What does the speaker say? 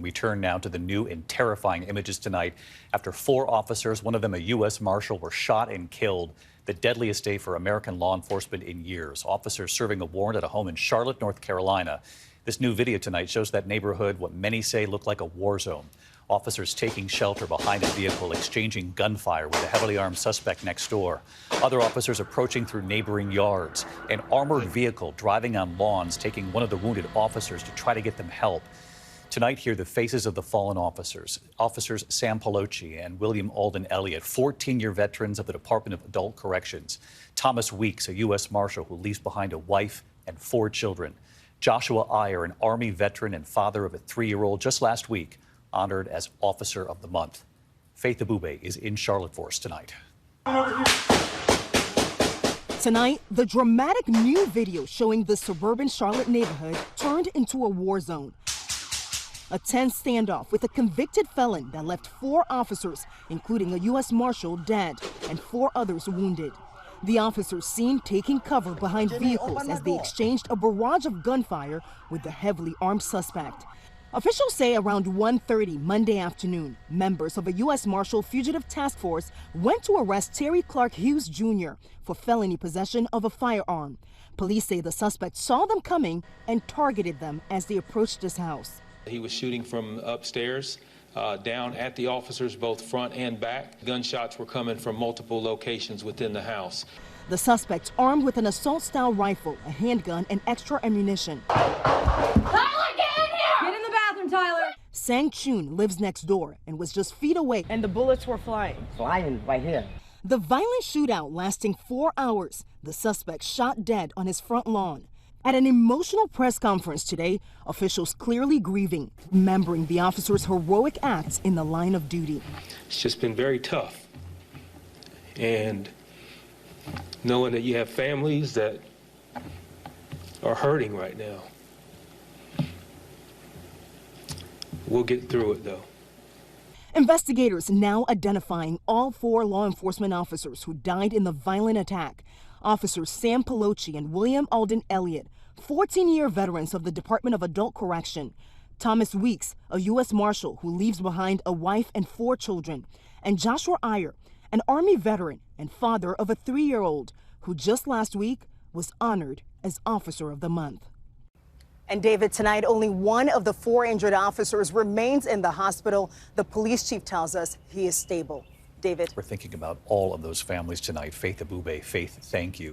We turn now to the new and terrifying images tonight after 4 officers, one of them a U.S. Marshal, were shot and killed. The deadliest day for American law enforcement in years. Officers serving a warrant at a home in Charlotte, North Carolina. This new video tonight shows that neighborhood, what many say looked like a war zone. Officers taking shelter behind a vehicle, exchanging gunfire with a heavily armed suspect next door. Other officers approaching through neighboring yards. An armored vehicle driving on lawns, taking one of the wounded officers to try to get them help. Tonight, hear the faces of the fallen officers. Officers Sam Pelosi and William Alden Elliott, 14-year veterans of the Department of Adult Corrections. Thomas Weeks, a U.S. Marshal who leaves behind a wife and 4 children. Joshua Iyer, an Army veteran and father of a 3-year-old, just last week honored as Officer of the Month. Faith Abube is in Charlotte for us tonight. Tonight, the dramatic new video showing the suburban Charlotte neighborhood turned into a war zone. A tense standoff with a convicted felon that left 4 officers, including a U.S. Marshal, dead and 4 others wounded. The officers seen taking cover behind vehicles as they exchanged a barrage of gunfire with the heavily armed suspect. Officials say around 1:30 Monday afternoon, members of a U.S. Marshal Fugitive Task Force went to arrest Terry Clark Hughes Jr. for felony possession of a firearm. Police say the suspect saw them coming and targeted them as they approached his house. He was shooting from upstairs down at the officers, both front and back. Gunshots were coming from multiple locations within the house. The suspect armed with an assault-style rifle, a handgun, and extra ammunition. Tyler, get in here! Get in the bathroom, Tyler! Sang Chun lives next door and was just feet away. And the bullets were flying. Flying right here. The violent shootout lasting 4 hours. The suspect shot dead on his front lawn. At an emotional press conference today, officials clearly grieving, remembering the officers' heroic acts in the line of duty. It's just been very tough. And knowing that you have families that are hurting right now. We'll get through it, though. Investigators now identifying all 4 law enforcement officers who died in the violent attack. Officers Sam Pelosi and William Alden Elliott, 14-year veterans of the Department of Adult Correction. Thomas Weeks, a U.S. Marshal who leaves behind a wife and 4 children. And Joshua Iyer, an Army veteran and father of a 3-year-old who just last week was honored as Officer of the Month. And David, tonight only one of the 4 injured officers remains in the hospital. The police chief tells us he is stable. David. We're thinking about all of those families tonight. Faith Abube. Faith, thank you.